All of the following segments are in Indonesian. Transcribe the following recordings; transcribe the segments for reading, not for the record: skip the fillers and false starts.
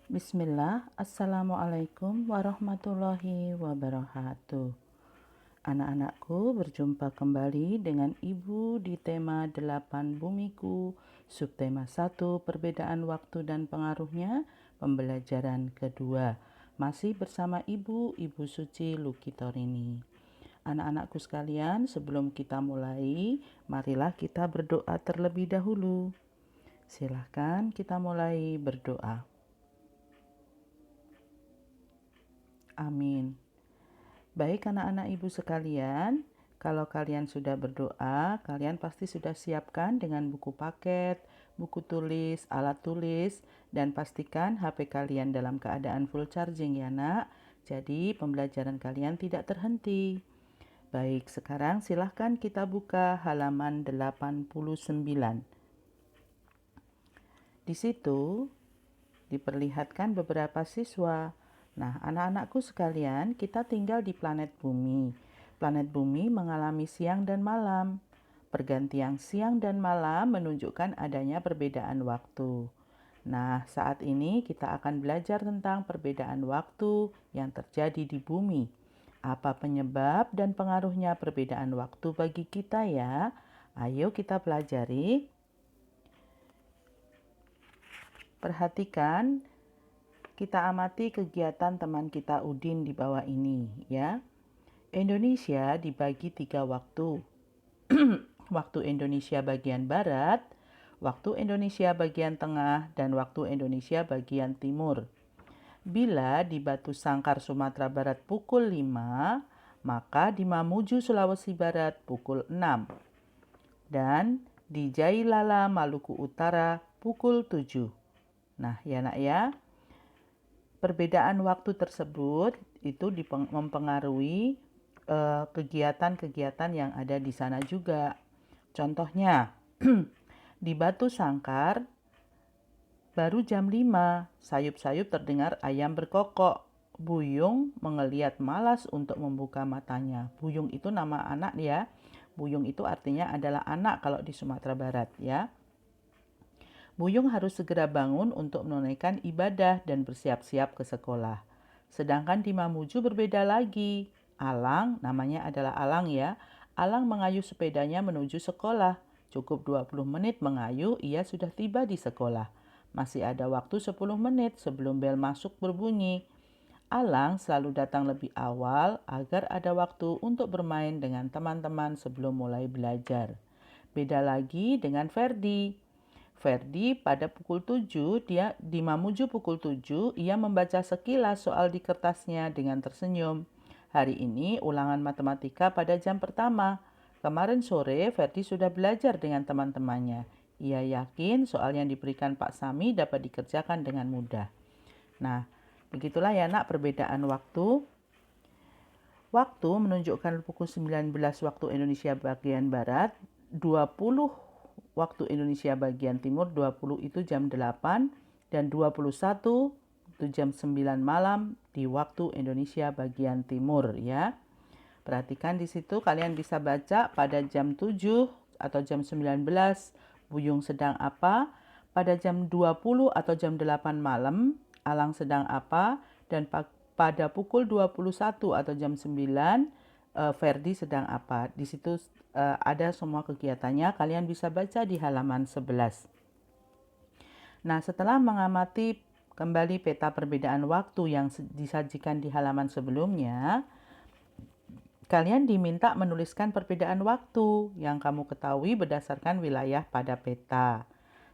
Bismillah, Assalamualaikum warahmatullahi wabarakatuh. Anak-anakku, berjumpa kembali dengan Ibu di tema 8 Bumiku, subtema 1 perbedaan waktu dan pengaruhnya, pembelajaran kedua. Masih bersama Ibu Suci Lukitorini. Anak-anakku sekalian, sebelum kita mulai, marilah kita berdoa terlebih dahulu. Silahkan kita mulai berdoa. Amin. Baik anak-anak ibu sekalian, kalau kalian sudah berdoa, kalian pasti sudah siapkan dengan buku paket, buku tulis, alat tulis, dan pastikan HP kalian dalam keadaan full charging ya nak. Jadi pembelajaran kalian tidak terhenti. Baik, sekarang silahkan kita buka halaman 89. Di situ diperlihatkan beberapa siswa. Nah, anak-anakku sekalian, kita tinggal di planet Bumi. Planet Bumi mengalami siang dan malam. Pergantian siang dan malam menunjukkan adanya perbedaan waktu. Nah, saat ini kita akan belajar tentang perbedaan waktu yang terjadi di bumi. Apa penyebab dan pengaruhnya perbedaan waktu bagi kita ya? Ayo kita pelajari. Perhatikan, kita amati kegiatan teman kita Udin di bawah ini ya. Indonesia dibagi 3 waktu. Waktu Indonesia bagian barat, waktu Indonesia bagian tengah, dan waktu Indonesia bagian timur. Bila di Batu Sangkar Sumatera Barat pukul 5, maka di Mamuju Sulawesi Barat pukul 6. Dan di Jailala Maluku Utara pukul 7. Nah ya nak ya, perbedaan waktu tersebut itu mempengaruhi kegiatan-kegiatan yang ada di sana juga. Contohnya, di Batu Sangkar baru jam 5, sayup-sayup terdengar ayam berkokok. Buyung mengeliat malas untuk membuka matanya. Buyung itu nama anak ya. Buyung itu artinya adalah anak kalau di Sumatera Barat ya. Buyung harus segera bangun untuk menunaikan ibadah dan bersiap-siap ke sekolah. Sedangkan di Mamuju berbeda lagi. Alang, namanya adalah Alang ya. Alang mengayuh sepedanya menuju sekolah. Cukup 20 menit mengayuh, ia sudah tiba di sekolah. Masih ada waktu 10 menit sebelum bel masuk berbunyi. Alang selalu datang lebih awal agar ada waktu untuk bermain dengan teman-teman sebelum mulai belajar. Beda lagi dengan Ferdi. Ferdi pada pukul 7, dia di Mamuju pukul 7, ia membaca sekilas soal di kertasnya dengan tersenyum. Hari ini ulangan matematika pada jam pertama. Kemarin sore Ferdi sudah belajar dengan teman-temannya. Ia yakin soal yang diberikan Pak Sami dapat dikerjakan dengan mudah. Nah, begitulah ya nak perbedaan waktu. Waktu menunjukkan pukul 19 waktu Indonesia bagian Barat, 20 waktu Indonesia bagian Timur, 20 itu jam 8, dan 21 itu jam 9 malam di waktu Indonesia bagian Timur ya. Perhatikan di situ kalian bisa baca pada jam 7 atau jam 19 Buyung sedang apa, pada jam 20 atau jam 8 malam Alang sedang apa, dan pada pukul 21 atau jam 9 Ferdi sedang apa. Di situ ada semua kegiatannya, kalian bisa baca di halaman 11. Nah, setelah mengamati kembali peta perbedaan waktu yang disajikan di halaman sebelumnya, kalian diminta menuliskan perbedaan waktu yang kamu ketahui berdasarkan wilayah pada peta.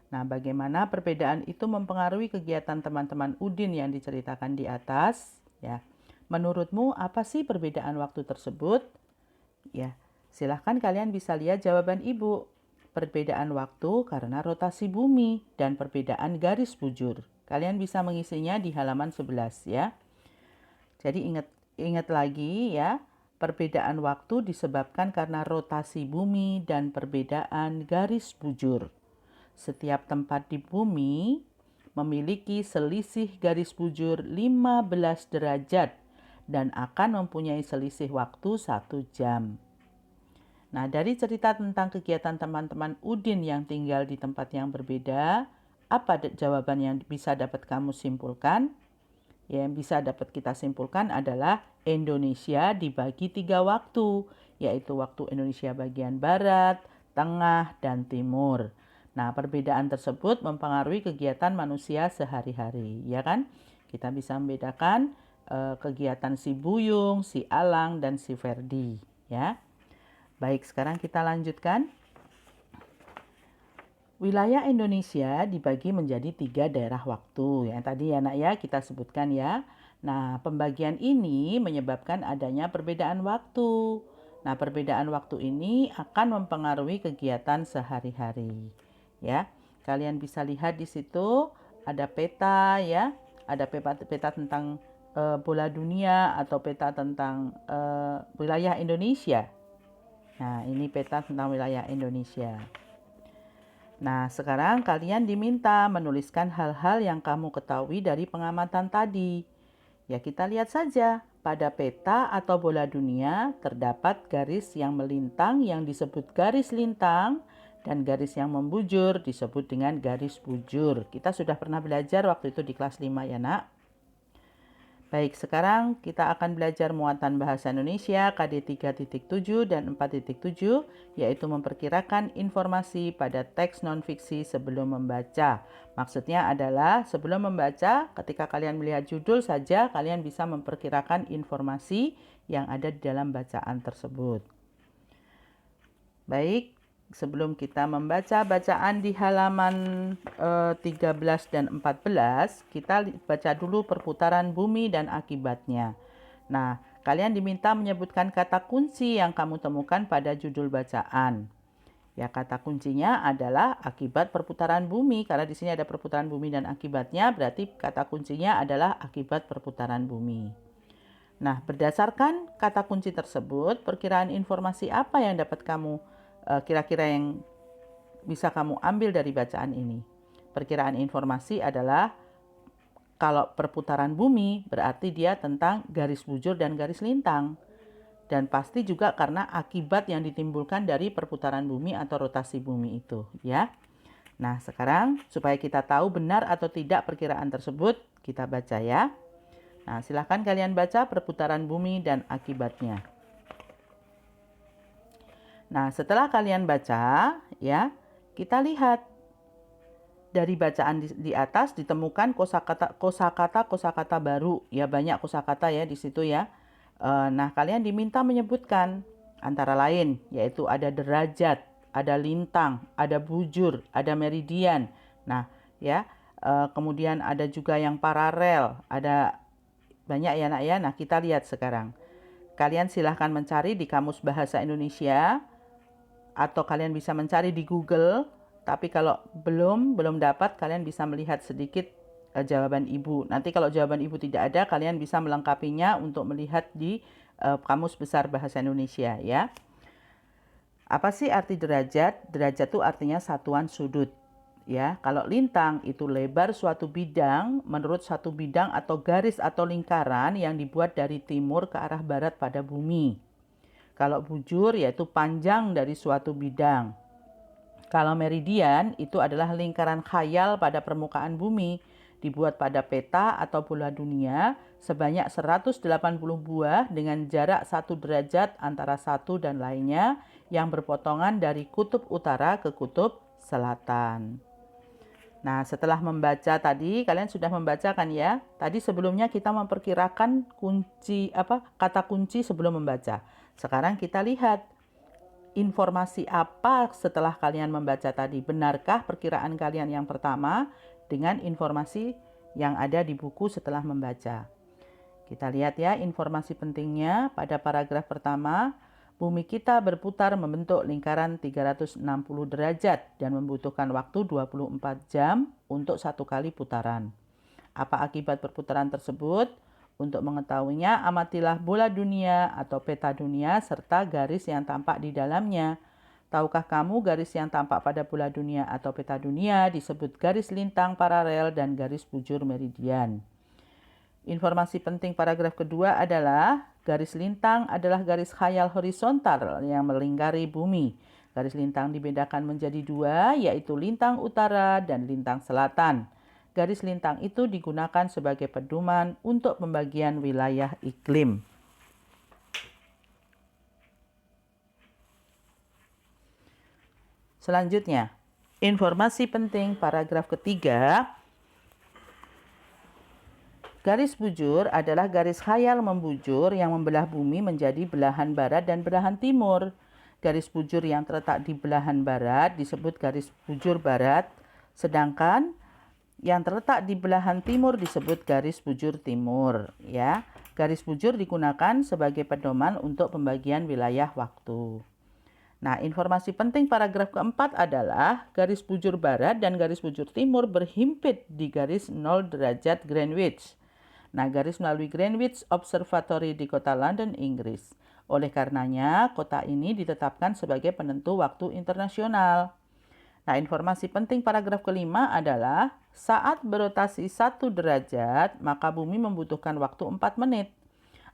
Nah, bagaimana perbedaan itu mempengaruhi kegiatan teman-teman Udin yang diceritakan di atas? Ya, menurutmu apa sih perbedaan waktu tersebut? Ya, silahkan kalian bisa lihat jawaban Ibu. Perbedaan waktu karena rotasi bumi dan perbedaan garis bujur. Kalian bisa mengisinya di halaman 11 ya. Jadi ingat lagi ya, perbedaan waktu disebabkan karena rotasi bumi dan perbedaan garis bujur. Setiap tempat di bumi memiliki selisih garis bujur 15 derajat dan akan mempunyai selisih waktu 1 jam. Nah, dari cerita tentang kegiatan teman-teman Udin yang tinggal di tempat yang berbeda, Apa jawaban yang bisa dapat kamu simpulkan? Yang bisa dapat kita simpulkan adalah Indonesia dibagi 3 waktu, yaitu waktu Indonesia bagian Barat, Tengah, dan Timur. Nah, perbedaan tersebut mempengaruhi kegiatan manusia sehari-hari, ya kan? Kita bisa membedakan kegiatan si Buyung, si Alang, dan si Ferdi, ya. Baik, sekarang kita lanjutkan. Wilayah Indonesia dibagi menjadi 3 daerah waktu. Yang tadi ya nak ya kita sebutkan ya. Nah, pembagian ini menyebabkan adanya perbedaan waktu. Nah, perbedaan waktu ini akan mempengaruhi kegiatan sehari-hari. Ya, kalian bisa lihat di situ ada peta ya. Ada peta tentang bola dunia atau peta tentang wilayah Indonesia. Nah, ini peta tentang wilayah Indonesia. Nah, sekarang kalian diminta menuliskan hal-hal yang kamu ketahui dari pengamatan tadi. Ya, kita lihat saja. Pada peta atau bola dunia terdapat garis yang melintang yang disebut garis lintang dan garis yang membujur disebut dengan garis bujur. Kita sudah pernah belajar waktu itu di kelas 5 ya, Nak. Baik, sekarang kita akan belajar muatan bahasa Indonesia KD 3.7 dan 4.7, yaitu memperkirakan informasi pada teks non-fiksi sebelum membaca. Maksudnya adalah sebelum membaca, ketika kalian melihat judul saja, kalian bisa memperkirakan informasi yang ada di dalam bacaan tersebut. Baik, sebelum kita membaca bacaan di halaman 13 dan 14, kita baca dulu perputaran bumi dan akibatnya. Nah, kalian diminta menyebutkan kata kunci yang kamu temukan pada judul bacaan. Ya, kata kuncinya adalah akibat perputaran bumi. Karena di sini ada perputaran bumi dan akibatnya, berarti kata kuncinya adalah akibat perputaran bumi. Nah, berdasarkan kata kunci tersebut, perkiraan informasi apa yang dapat kamu kira-kira yang bisa kamu ambil dari bacaan ini? Perkiraan informasi adalah kalau perputaran bumi berarti dia tentang garis bujur dan garis lintang. Dan pasti juga karena akibat yang ditimbulkan dari perputaran bumi atau rotasi bumi itu, ya. Nah, sekarang supaya kita tahu benar atau tidak perkiraan tersebut, kita baca ya. Nah, silahkan kalian baca perputaran bumi dan akibatnya. Nah, setelah kalian baca, ya, kita lihat dari bacaan di atas ditemukan kosakata baru. Ya, banyak kosakata ya di situ ya. Nah, kalian diminta menyebutkan antara lain, yaitu ada derajat, ada lintang, ada bujur, ada meridian. Nah, ya, kemudian ada juga yang paralel, ada banyak ya nak ya. Nah, kita lihat sekarang. Kalian silahkan mencari di Kamus Bahasa Indonesia atau kalian bisa mencari di Google. Tapi kalau belum dapat, kalian bisa melihat sedikit jawaban ibu. Nanti kalau jawaban ibu tidak ada, kalian bisa melengkapinya untuk melihat di Kamus Besar Bahasa Indonesia ya. Apa sih arti derajat? Derajat itu artinya satuan sudut. Ya, kalau lintang itu lebar suatu bidang menurut satu bidang atau garis atau lingkaran yang dibuat dari timur ke arah barat pada bumi. Kalau bujur yaitu panjang dari suatu bidang. Kalau meridian itu adalah lingkaran khayal pada permukaan bumi, dibuat pada peta atau bola dunia sebanyak 180 buah dengan jarak 1 derajat antara satu dan lainnya yang berpotongan dari kutub utara ke kutub selatan. Nah, setelah membaca tadi, kalian sudah membacakan ya. Tadi sebelumnya kita memperkirakan kata kunci sebelum membaca. Sekarang kita lihat informasi apa setelah kalian membaca tadi. Benarkah perkiraan kalian yang pertama dengan informasi yang ada di buku setelah membaca? Kita lihat ya informasi pentingnya pada paragraf pertama. Bumi kita berputar membentuk lingkaran 360 derajat dan membutuhkan waktu 24 jam untuk satu kali putaran. Apa akibat perputaran tersebut? Untuk mengetahuinya, amatilah bola dunia atau peta dunia serta garis yang tampak di dalamnya. Tahukah kamu garis yang tampak pada bola dunia atau peta dunia disebut garis lintang paralel dan garis bujur meridian. Informasi penting paragraf kedua adalah garis lintang adalah garis khayal horizontal yang melingkari bumi. Garis lintang dibedakan menjadi dua, yaitu lintang utara dan lintang selatan. Garis lintang itu digunakan sebagai pedoman untuk pembagian wilayah iklim. Selanjutnya, informasi penting paragraf ketiga. Garis bujur adalah garis khayal membujur yang membelah bumi menjadi belahan barat dan belahan timur. Garis bujur yang terletak di belahan barat disebut garis bujur barat, sedangkan yang terletak di belahan timur disebut garis bujur timur. Ya, garis bujur digunakan sebagai pedoman untuk pembagian wilayah waktu. Nah, informasi penting paragraf keempat adalah garis bujur barat dan garis bujur timur berhimpit di garis 0 derajat Greenwich. Nah, garis melalui Greenwich Observatory di kota London, Inggris. Oleh karenanya, kota ini ditetapkan sebagai penentu waktu internasional. Nah, informasi penting paragraf kelima adalah saat berotasi 1 derajat, maka bumi membutuhkan waktu 4 menit.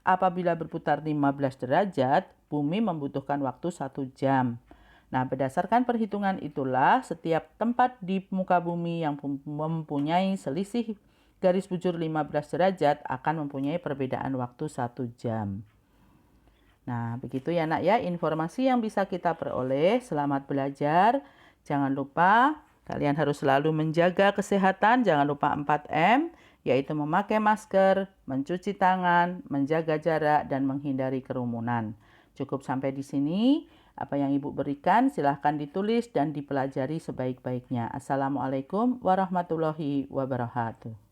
Apabila berputar 15 derajat, bumi membutuhkan waktu 1 jam. Nah, berdasarkan perhitungan itulah, setiap tempat di muka bumi yang mempunyai selisih garis bujur 15 derajat akan mempunyai perbedaan waktu 1 jam. Nah, begitu ya nak ya informasi yang bisa kita peroleh. Selamat belajar. Jangan lupa kalian harus selalu menjaga kesehatan. Jangan lupa 4M, yaitu memakai masker, mencuci tangan, menjaga jarak, dan menghindari kerumunan. Cukup sampai di sini. Apa yang Ibu berikan silahkan ditulis dan dipelajari sebaik-baiknya. Assalamualaikum warahmatullahi wabarakatuh.